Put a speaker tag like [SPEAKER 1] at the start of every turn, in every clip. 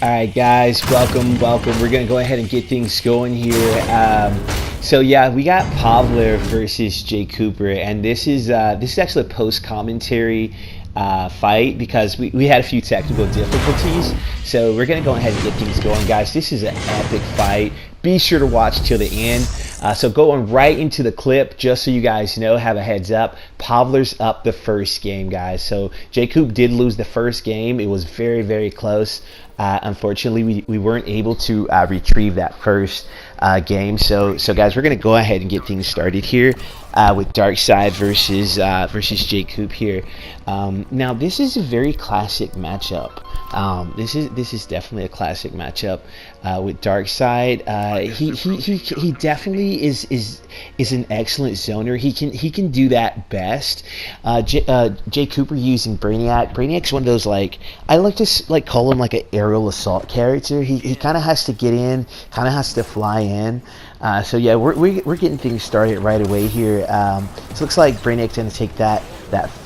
[SPEAKER 1] All right, guys, welcome. We're gonna go ahead and get things going here. So yeah, we got Pavler versus Jay Cooper, and this is actually a post commentary fight because we had a few technical difficulties. So we're gonna go ahead and get things going, guys. This is an epic fight. Be sure to watch till the end. So going right into the clip, just so you guys know, have a heads up. Pavler's up the first game, guys. So Jay Coop did lose the first game. It was very, very close. Unfortunately, we weren't able to retrieve that first game. So guys, we're gonna go ahead and get things started here with Darkseid versus Jay Coop here. Now this is a very classic matchup. This is definitely a classic matchup with Darkseid. He definitely is an excellent zoner. He can do that best. Jay Cooper using Brainiac. Brainiac's one of those, like, I like to call him like an aerial assault character. He kind of has to get in, kind of has to fly in. So yeah, we're getting things started right away here. So it looks like Brainiac's gonna take that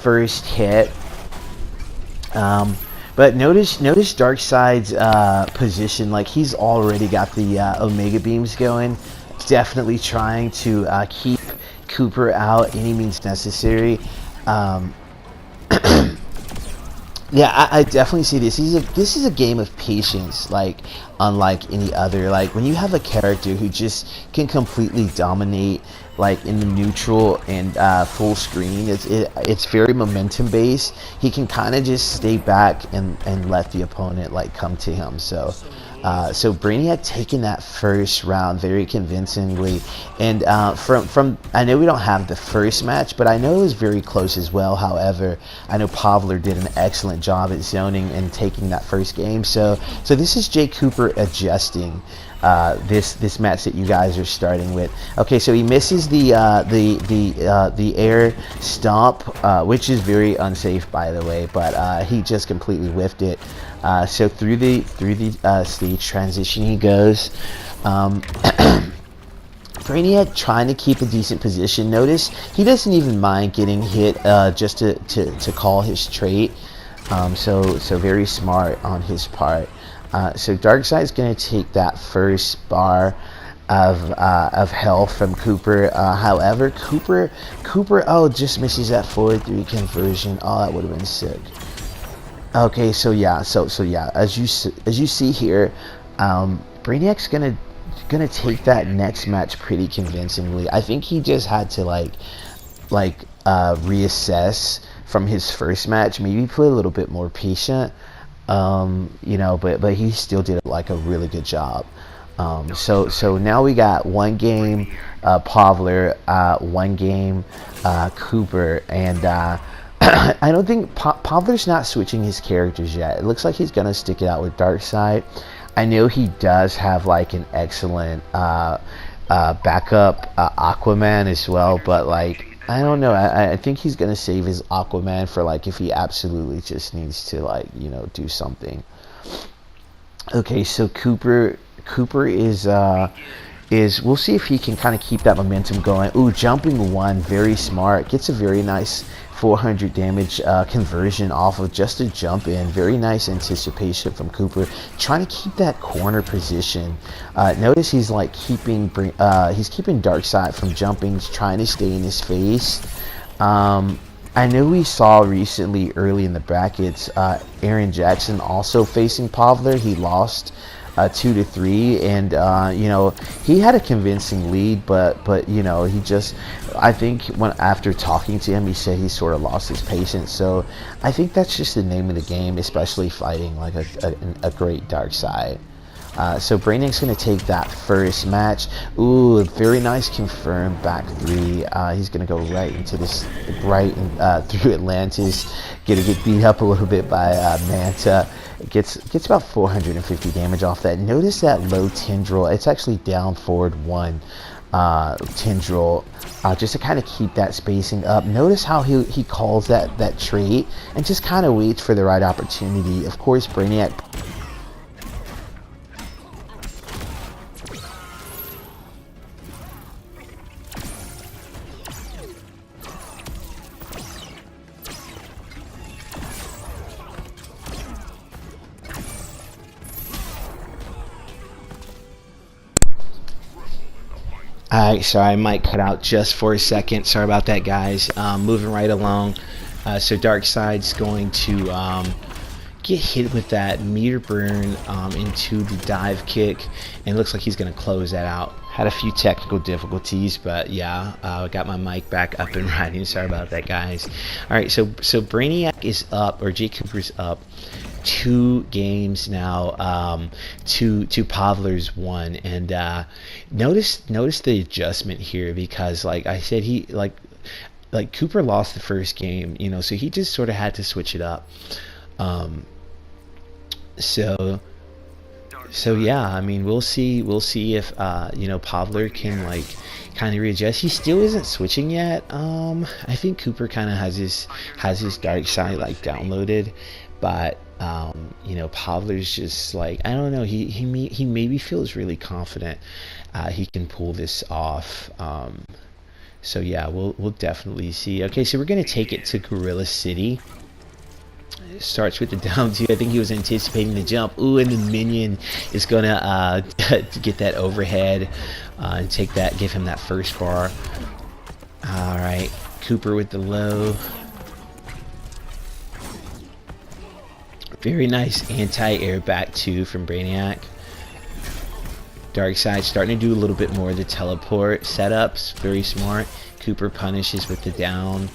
[SPEAKER 1] first hit. But notice Darkseid's position. Like, he's already got the Omega beams going. Definitely trying to keep Cooper out any means necessary. Yeah, I definitely see this. This is a game of patience, like unlike any other. Like, when you have a character who just can completely dominate, like in the neutral and full screen, it's very momentum based. He can kind of just stay back and let the opponent like come to him. So Brainiac taking that first round very convincingly, and from I know we don't have the first match, but I know it was very close as well. However, I know Pavler did an excellent job at zoning and taking that first game. So this is Jay Cooper adjusting this match that you guys are starting with. Okay, so he misses the air stomp, which is very unsafe, by the way, but he just completely whiffed it. So through the stage transition he goes. Brainiac trying to keep a decent position. Notice he doesn't even mind getting hit just to call his trait. So very smart on his part. So Darkseid's going to take that first bar of health from Cooper. However, Cooper just misses that forward 3 conversion. Oh, that would have been sick. Okay, so yeah, as you see here, Brainiac's gonna take that next match pretty convincingly. I think he just had to reassess from his first match, maybe play a little bit more patient, but he still did like a really good job. So now we got 1 game Pavler, 1 game Cooper, and I don't think Pavler's not switching his characters yet. It looks like he's gonna stick it out with Darkseid. I know he does have like an excellent backup Aquaman as well, but like, I don't know. I think he's gonna save his Aquaman for like if he absolutely just needs to, like, do something. Okay, so Cooper is we'll see if he can kind of keep that momentum going. Ooh, jumping 1, very smart. Gets a very nice 400 damage conversion off of just a jump in. Very nice anticipation from Cooper, trying to keep that corner position. Notice he's like keeping Darkseid from jumping, trying to stay in his face. I know we saw recently early in the brackets Aaron Jackson also facing Pavler. He lost 2-3, and he had a convincing lead, but he just, I think after talking to him, he said he sort of lost his patience. So I think that's just the name of the game, especially fighting like a great Darkseid. So Brainiac's going to take that first match. Ooh, very nice confirmed back 3. He's going to go right into this, through Atlantis. Gonna get beat up a little bit by Manta. Gets about 450 damage off that. Notice that low tendril. It's actually down forward 1 tendril, just to kind of keep that spacing up. Notice how he calls that trait and just kind of waits for the right opportunity. Of course, Brainiac Alright, sorry, I might cut out just for a second. Sorry about that, guys. Moving right along. So Darkseid's going to get hit with that meter burn into the dive kick, and it looks like he's going to close that out. Had a few technical difficulties, but yeah, I got my mic back up and running. Sorry about that, guys. Alright, so Brainiac is up, or Jake Cooper's up 2 games now to Pavler's 1, and notice the adjustment here, because like I said, he like Cooper lost the first game, you know, so he just sort of had to switch it up. So yeah, I mean, we'll see if you know, Pavler can like kind of readjust. He still isn't switching yet. I think Cooper kind of has his dark side like downloaded, but you know, Pavler's just like, I don't know, he maybe feels really confident he can pull this off. So yeah, we'll definitely see. Okay, so we're gonna take it to Gorilla City. It starts with the down 2. I think he was anticipating the jump. Ooh, and the minion is gonna get that overhead and take that, give him that first bar. All right, Cooper with the low. Very nice anti-air back 2 from Brainiac. Darkseid starting to do a little bit more of the teleport setups. Very smart. Cooper punishes with the down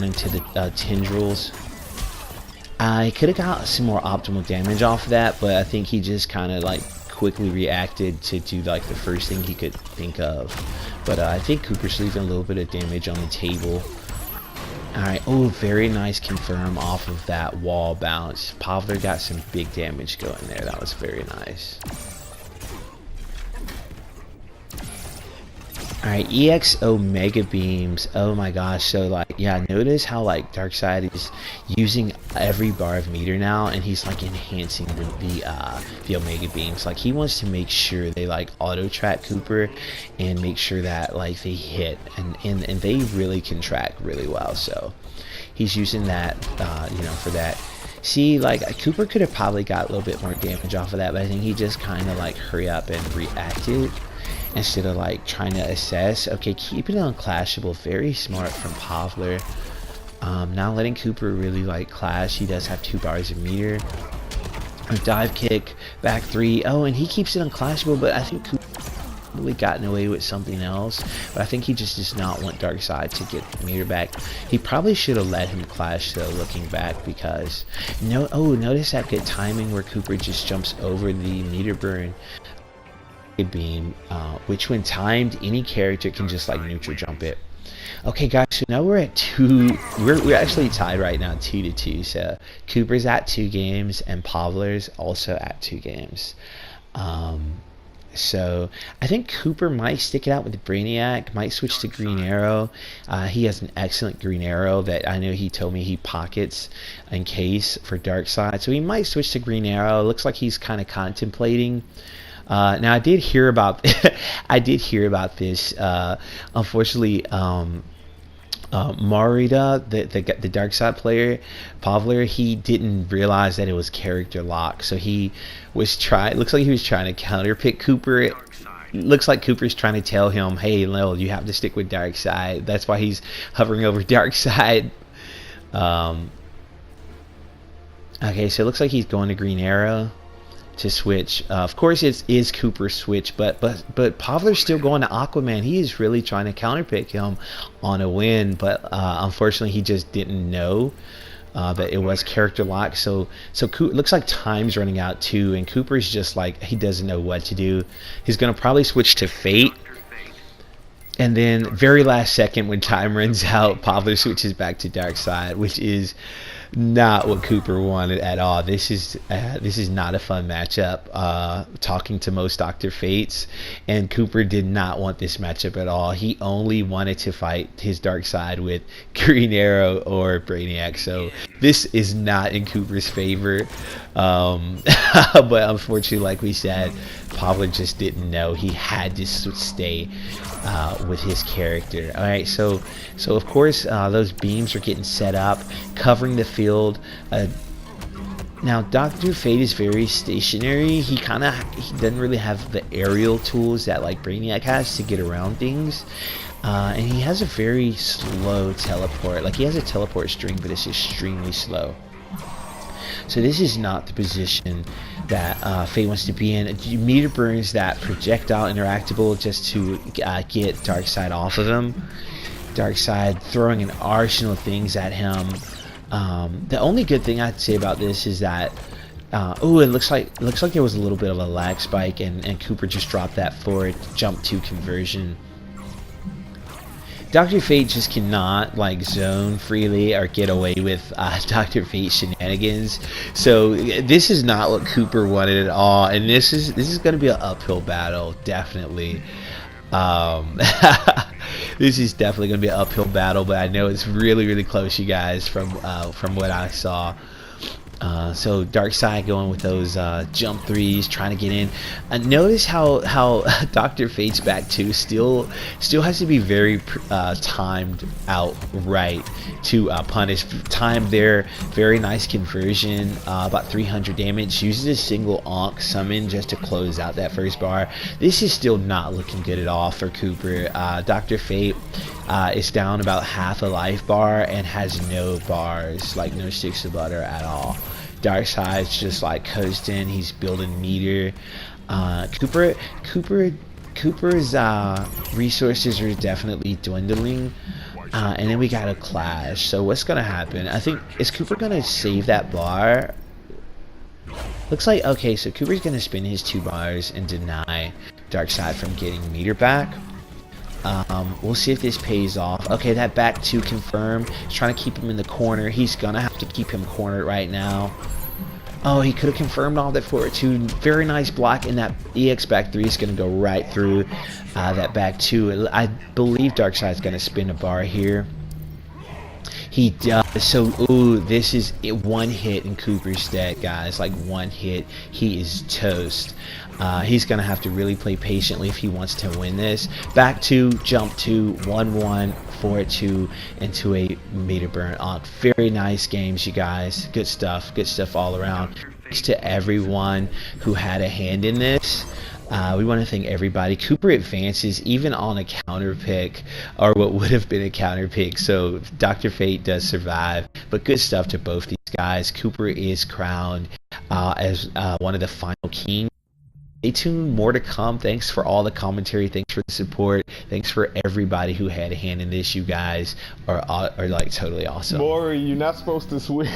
[SPEAKER 1] into the tendrils. I could have got some more optimal damage off of that, but I think he just kind of like quickly reacted to do like the first thing he could think of. But I think Cooper's leaving a little bit of damage on the table. Alright, oh, very nice confirm off of that wall bounce. Pavler got some big damage going there. That was very nice. Alright, EXO Mega Beams. Oh my gosh, so like, yeah, notice how like Darkseid is using every bar of meter now, and he's like enhancing the Omega Beams. Like, he wants to make sure they like auto track Cooper and make sure that like they hit, and they really can track really well. So he's using that you know, for that. See, like, Cooper could have probably got a little bit more damage off of that, but I think he just kind of like hurry up and reacted instead of like trying to assess. Okay, keeping it unclashable, very smart from Pavler. Not letting Cooper really like clash. He does have 2 bars of meter. A dive kick, back 3. Oh, and he keeps it unclashable, but I think Cooper really gotten away with something else. But I think he just does not want Darkseid to get meter back. He probably should have let him clash though, looking back, because notice that good timing where Cooper just jumps over the meter burn beam, which when timed, any character can just like neutral jump it. Okay, guys, so now we're at 2. We're actually tied right now, 2-2. So Cooper's at 2 games and Pavler's also at 2 games. So I think Cooper might stick it out with the Brainiac, might switch to Green Arrow. He has an excellent Green Arrow that I know he told me he pockets in case for Darkseid. So he might switch to Green Arrow. It looks like he's kind of contemplating. Now I did hear about this. Unfortunately, Marita, the Darkseid player, Pavler, he didn't realize that it was character lock. So he was looks like he was trying to counterpick Cooper. Looks like Cooper's trying to tell him, hey, Lil, you have to stick with Darkseid. That's why he's hovering over Darkseid. Okay, so it looks like he's going to Green Arrow to switch. Of course, it is Cooper's switch, but Pavler's still going to Aquaman. He is really trying to counterpick him on a win, but unfortunately, he just didn't know that it was character lock. So it looks like time's running out too, and Cooper's just like, he doesn't know what to do. He's gonna probably switch to Fate, and then very last second when time runs out, Pavler switches back to Darkseid, which is not what Cooper wanted at all. This is not a fun matchup. Talking to most Dr. Fates, and Cooper did not want this matchup at all. He only wanted to fight his Darkseid with Green Arrow or Brainiac. So this is not in Cooper's favor. But unfortunately, like we said, Pavler just didn't know. He had to stay with his character. All right, so of course those beams are getting set up, covering the field. Now, Dr. Fate is very stationary. He doesn't really have the aerial tools that like Brainiac has to get around things. And he has a very slow teleport. Like, he has a teleport string, but it's extremely slow. So this is not the position that Fate wants to be in. Meter burns that projectile interactable just to get Darkseid off of him. Darkseid throwing an arsenal of things at him. The only good thing I'd say about this is that oh, it looks like there was a little bit of a lag spike, and Cooper just dropped that forward jump to conversion. Dr. Fate just cannot like zone freely or get away with Dr. Fate shenanigans. So this is not what Cooper wanted at all, and this is going to be an uphill battle, definitely. This is definitely going to be an uphill battle, but I know it's really close, you guys, from what I saw. So Darkseid going with those jump threes, trying to get in. Notice how Dr. Fate's back two still has to be very timed out right to punish. Time there, very nice conversion, about 300 damage. Uses a single Ankh summon just to close out that first bar. This is still not looking good at all for Cooper. Dr. Fate is down about half a life bar and has no bars, like no sticks of butter at all. Darkseid's just like coasting. He's building meter. Cooper's resources are definitely dwindling. And then we got a clash. So what's gonna happen? I think, is Cooper gonna save that bar? Looks like, okay, so Cooper's gonna spin his 2 bars and deny Darkseid from getting meter back. We'll see if this pays off. Okay, that back 2 confirmed. He's trying to keep him in the corner. He's gonna have to keep him cornered right now. Oh, he could have confirmed all that forward 2. Very nice block, and that EX back 3 is gonna go right through that back 2. I believe Darkseid's gonna spin a bar here. He does. So, ooh, this is one hit in Cooper's deck, guys. Like, one hit, he is toast. He's gonna have to really play patiently if he wants to win this. Back 2, jump 2, 1-1, 4-2 into a meter burn on. Very nice games, you guys. Good stuff all around. Thanks to everyone who had a hand in this. We want to thank everybody. Cooper advances even on a counter pick, or what would have been a counter pick. So Dr. Fate does survive, but good stuff to both these guys. Cooper is crowned as one of the final kings. Stay tuned, more to come. Thanks for all the commentary. Thanks for the support. Thanks for everybody who had a hand in this. You guys are like totally awesome.
[SPEAKER 2] Maury, you're not supposed to switch.